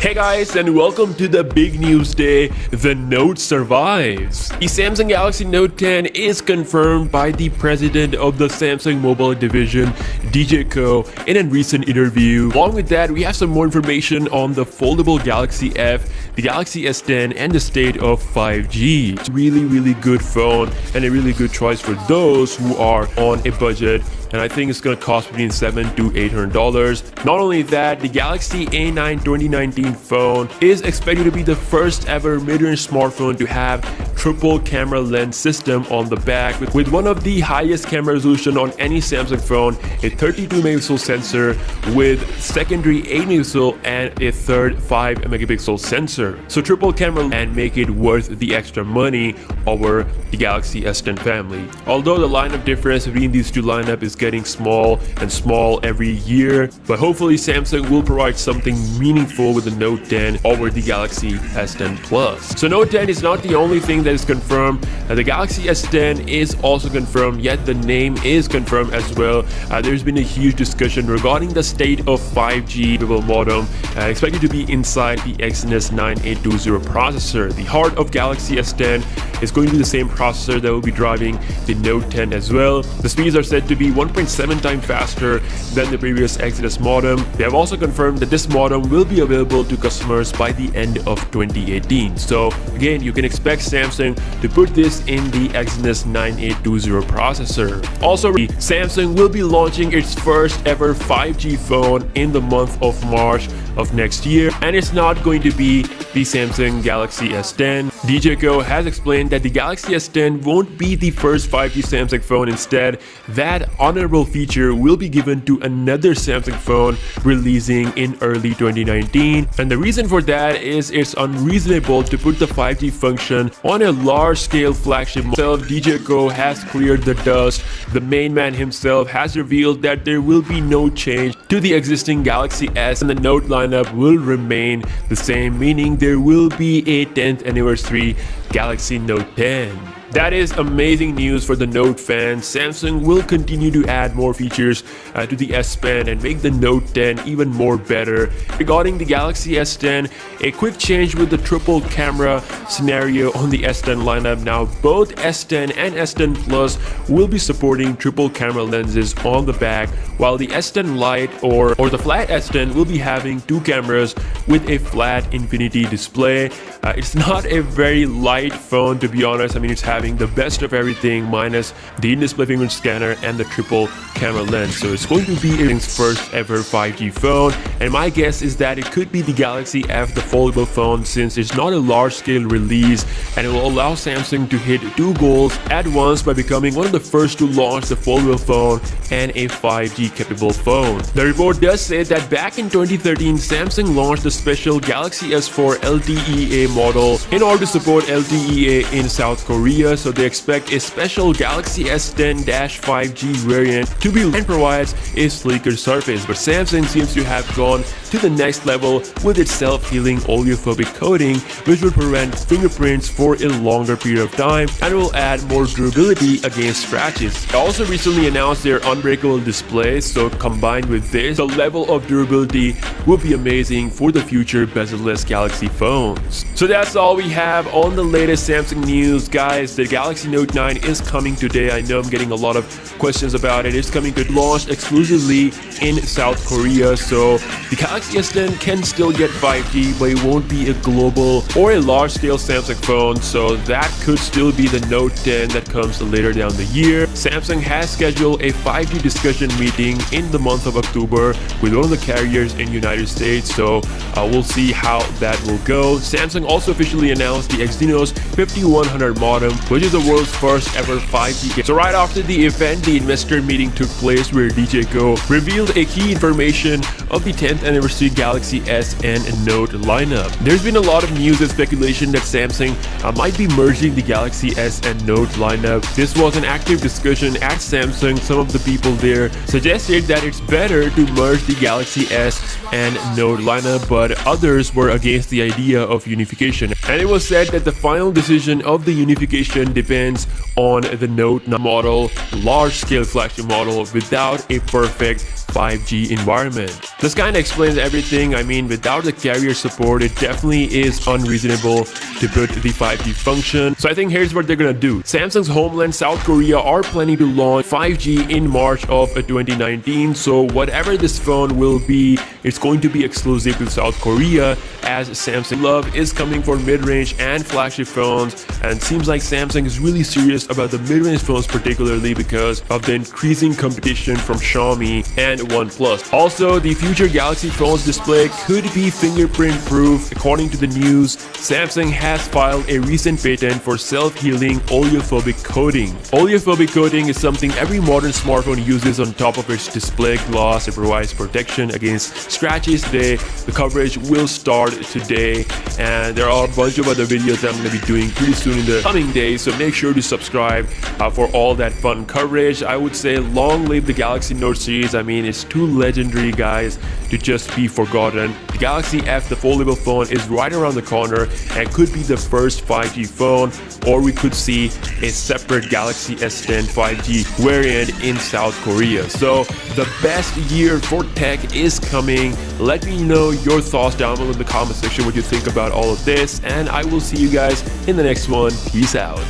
Hey guys, and welcome to the big news day. The Note survives. The Samsung Galaxy Note 10 is confirmed by the president of the Samsung Mobile Division, DJ Ko, in a recent interview. Along with that, we have some more information on the foldable Galaxy F, the Galaxy S10, and the state of 5G. It's really good phone and a really good choice for those who are on a budget. And I think it's going to cost between $700 to $800. Not only that, the Galaxy A9 2019 phone is expected to be the first ever mid-range smartphone to have triple camera lens system on the back with one of the highest camera resolution on any Samsung phone, a 32 megapixel sensor with secondary 8 megapixel and a third 5 megapixel sensor. So triple camera and make it worth the extra money over the Galaxy S10 family. Although the lineup difference between these two lineup is getting small and small every year, but hopefully Samsung will provide something meaningful with the Note 10 over the Galaxy S10 Plus. So Note 10 is not the only thing that is confirmed. The Galaxy S10 is also confirmed, yet the name is confirmed as well. There's been a huge discussion regarding the state of 5G modem expected to be inside the Exynos 9820 processor. The heart of Galaxy S10 is going to be the same processor that will be driving the Note 10 as well. The speeds are said to be 1.7 times faster than the previous Exynos modem. They have also confirmed that this modem will be available to customers by the end of 2018. So again, you can expect Samsung to put this in the Exynos 9820 processor. Also, Samsung will be launching its first ever 5G phone in the month of March of next year, and it's not going to be the Samsung Galaxy S10. DJ Ko has explained that the Galaxy S10 won't be the first 5G Samsung phone. Instead, that honorable feature will be given to another Samsung phone releasing in early 2019. And the reason for that is it's unreasonable to put the 5G function on a large-scale flagship model. DJ Ko has cleared the dust. The main man himself has revealed that there will be no change to the existing Galaxy S, and the Note lineup will remain the same, meaning there will be a 10th anniversary Galaxy Note 10. That is amazing news for the Note fans. Samsung will continue to add more features to the S Pen and make the Note 10 even more better. Regarding the Galaxy S10, a quick change with the triple camera scenario on the S10 lineup. Now both S10 and S10 Plus will be supporting triple camera lenses on the back, while the S10 Lite or the flat S10 will be having two cameras with a flat infinity display. It's not a very light phone, to be honest. I mean, it's having the best of everything minus the in-display fingerprint scanner and the triple camera lens. So it's going to be its first ever 5G phone, and my guess is that it could be the Galaxy F, the foldable phone, since it's not a large-scale release, and it will allow Samsung to hit two goals at once by becoming one of the first to launch the foldable phone and a 5G capable phone. The report does say that back in 2013, Samsung launched the special Galaxy S4 LTE-A model in order to support LTE-A in South Korea. So they expect a special Galaxy S10-5G variant to be and provides a sleeker surface. But Samsung seems to have gone to the next level with its self-healing oleophobic coating, which will prevent fingerprints for a longer period of time and will add more durability against scratches. They also recently announced their unbreakable display, so combined with this, the level of durability will be amazing for the future bezel-less Galaxy phones. So that's all we have on the latest Samsung news, guys. The Galaxy Note 9 is coming today. I know I'm getting a lot of questions about it. It's coming to launch exclusively in South Korea, so the Galaxy S10 can still get 5G, but it won't be a global or a large-scale Samsung phone, so that could still be the Note 10 that comes later down the year. Samsung has scheduled a 5G discussion meeting in the month of October with one of the carriers in the United States, so we'll see how that will go. Samsung also officially announced the Exynos 5100 modem, which is the world's first ever 5G game. So right after the event, the investor meeting took place where DJ Ko revealed a key information of the 10th anniversary Galaxy S and Note lineup. There's been a lot of news and speculation that Samsung might be merging the Galaxy S and Note lineup. This was an active discussion at Samsung. Some of the people there suggested that it's better to merge the Galaxy S and Note lineup, but others were against the idea of unification. And it was said that the final decision of the unification depends on the Note model, large-scale flagship model without a perfect 5G environment. This kind of explains everything. I mean, without the carrier support, it definitely is unreasonable to put the 5G function. So I think here's what they're gonna do. Samsung's homeland, South Korea, are planning to launch 5G in March of 2019. So whatever this phone will be, it's going to be exclusive to South Korea, as Samsung love is coming for mid-range and flagship phones, and seems like Samsung is really serious about the mid-range phones, particularly because of the increasing competition from Xiaomi and OnePlus. Also, the future Galaxy phone's display could be fingerprint proof. According to the news, Samsung has filed a recent patent for self-healing oleophobic coating. Oleophobic coating is something every modern smartphone uses on top of its display glass. It provides protection against scratches today. The coverage will start today, and there are a bunch of other videos that I'm going to be doing pretty soon in the coming days, so make sure to subscribe for all that fun coverage. I would say long live the Galaxy Note series. I mean, it's too legendary, guys, to just be forgotten. The Galaxy F, the foldable phone, is right around the corner and could be the first 5G phone, or we could see a separate Galaxy S10 5G variant in South Korea. So the best year for tech is coming. Let me know your thoughts down below in the comment section, what you think about all of this, and I will see you guys in the next one. Peace out.